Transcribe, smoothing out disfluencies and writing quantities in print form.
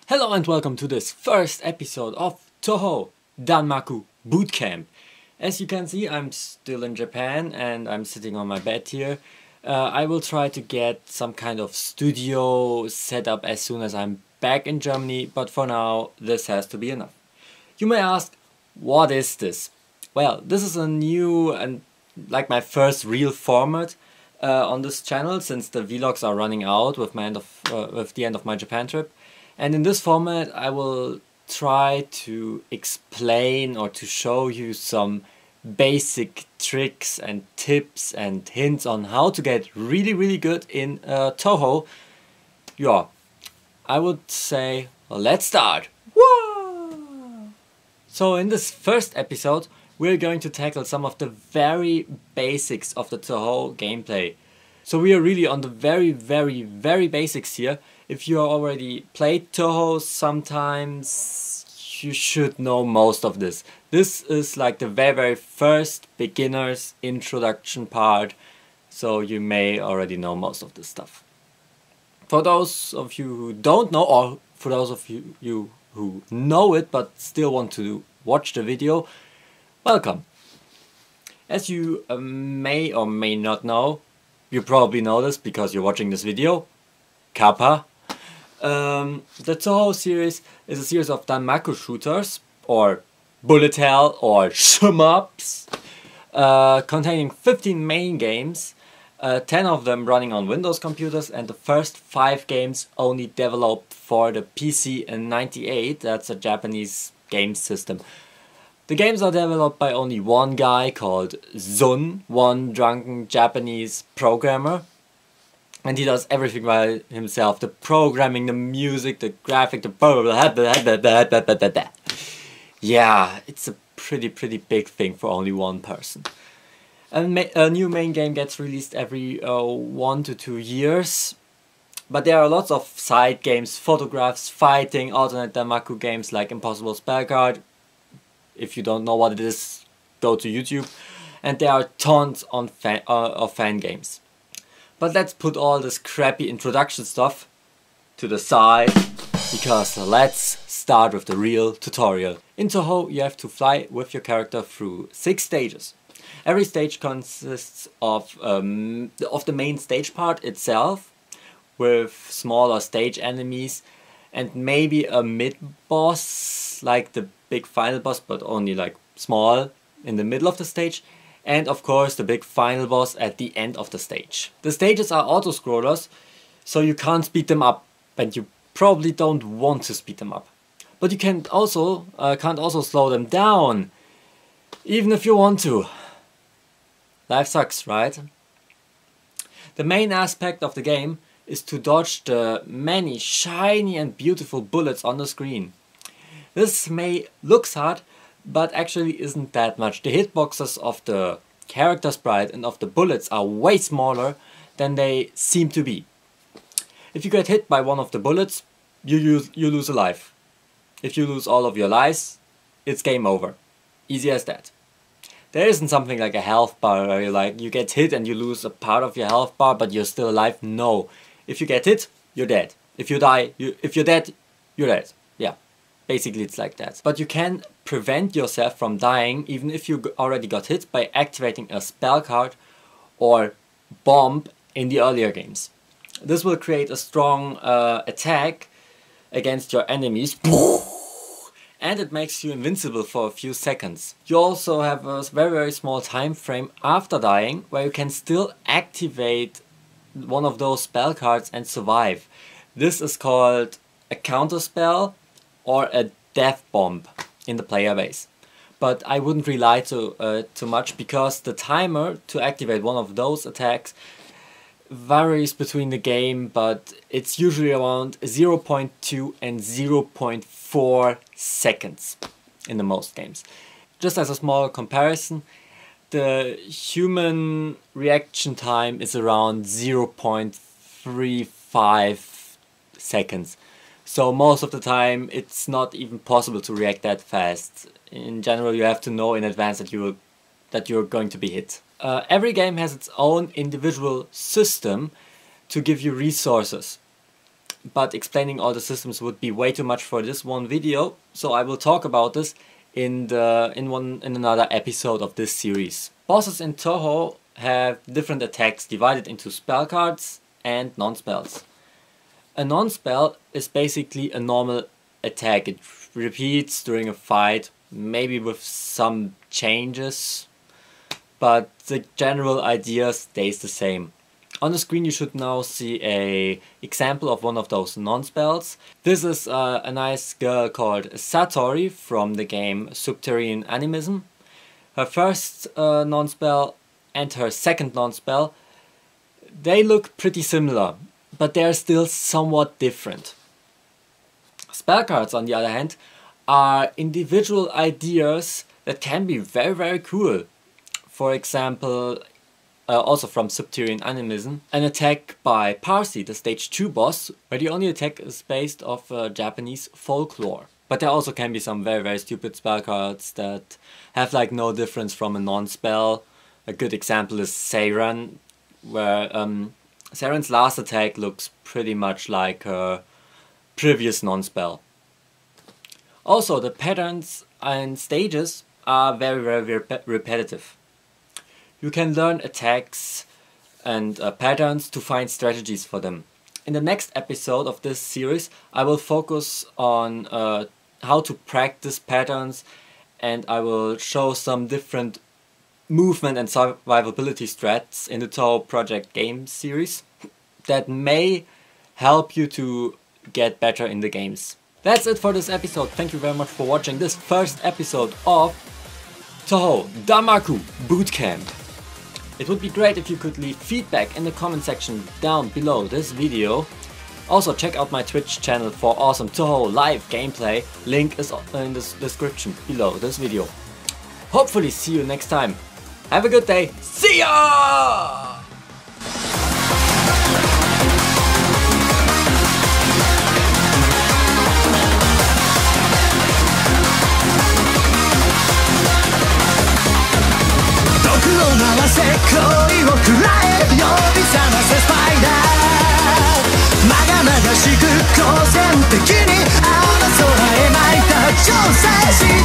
Hello and welcome to this first episode of Touhou Danmaku Bootcamp. As you can see, I'm still in Japan and I'm sitting on my bed here. I will try to get some kind of studio set up as soon as I'm back in Germany, but for now this has to be enough. You may ask, what is this? Well, this is a new and like my first real format on this channel, since the vlogs are running out with the end of my Japan trip. And in this format I will try to explain or to show you some basic tricks and tips and hints on how to get really good in Touhou. Yeah, I would say, well, let's start! Whoa! So in this first episode we're going to tackle some of the very basics of the Touhou gameplay. So we are really on the very basics here. If you already played Touhou sometimes, you should know most of this. This is like the very first beginner's introduction part, so you may already know most of this stuff. For those of you who don't know, or for those of you who know it but still want to watch the video, welcome. As you may or may not know, you probably know this because you're watching this video, Kappa. The Touhou series is a series of Danmaku shooters, or bullet hell, or shmups, containing 15 main games, 10 of them running on Windows computers, and the first 5 games only developed for the PC in '98. That's a Japanese game system. The games are developed by only one guy called Zun, one drunken Japanese programmer. And he does everything by himself. The programming, the music, the graphic, the blah blah blah. Yeah, it's a pretty big thing for only one person. A new main game gets released every 1 to 2 years. But there are lots of side games, photographs, fighting, alternate Danmaku games like Impossible Spellcard. If you don't know what it is, go to YouTube. And there are tons of fan games. But let's put all this crappy introduction stuff to the side, because let's start with the real tutorial. In Touhou you have to fly with your character through 6 stages. Every stage consists of the main stage part itself, with smaller stage enemies and maybe a mid-boss, like the big final boss, but only like small in the middle of the stage. And of course the big final boss at the end of the stage. The stages are auto-scrollers, so you can't speed them up, and you probably don't want to speed them up. But you can't also slow them down, even if you want to. Life sucks, right? The main aspect of the game is to dodge the many shiny and beautiful bullets on the screen. This may look hard, but actually isn't that much. The hitboxes of the character sprite and of the bullets are way smaller than they seem to be. If you get hit by one of the bullets, you lose a life. If you lose all of your lives, it's game over. Easy as that. There isn't something like a health bar where you get hit and you lose a part of your health bar but you're still alive. No. If you get hit, you're dead. If you die, if you're dead, you're dead. Yeah. Basically it's like that. But you can prevent yourself from dying even if you already got hit by activating a spell card or bomb in the earlier games. This will create a strong attack against your enemies, and it makes you invincible for a few seconds. You also have a very small time frame after dying where you can still activate one of those spell cards and survive. This is called a Counterspell or a death bomb in the player base. But I wouldn't rely too much, because the timer to activate one of those attacks varies between the game, but it's usually around 0.2 and 0.4 seconds in the most games. Just as a small comparison, the human reaction time is around 0.35 seconds. So most of the time it's not even possible to react that fast. In general you have to know in advance that you're going to be hit. Every game has its own individual system to give you resources. but explaining all the systems would be way too much for this one video, so I will talk about this in another episode of this series. Bosses in Touhou have different attacks divided into spell cards and non-spells. A non-spell is basically a normal attack. It repeats during a fight, maybe with some changes, but the general idea stays the same. On the screen you should now see an example of one of those non-spells. This is a nice girl called Satori from the game Subterranean Animism. Her first non-spell and her second non-spell, they look pretty similar, but they are still somewhat different. Spell cards, on the other hand, are individual ideas that can be very cool. For example, also from Subterranean Animism, an attack by Parsi, the stage 2 boss, where the only attack is based off Japanese folklore. But there also can be some very stupid spell cards that have like no difference from a non-spell. A good example is Seiran, where Seiran's last attack looks pretty much like her previous non-spell. Also, the patterns and stages are very repetitive. You can learn attacks and patterns to find strategies for them. In the next episode of this series, I will focus on how to practice patterns, and I will show some different movement and survivability strats in the Touhou Project game series that may help you to get better in the games. That's it for this episode. Thank you very much for watching this first episode of Touhou Danmaku Bootcamp. It would be great if you could leave feedback in the comment section down below this video. Also check out my Twitch channel for awesome Touhou live gameplay. Link is in the description below this video. Hopefully see you next time. Have a good day. See ya! She could cause and the guinea out of so I might have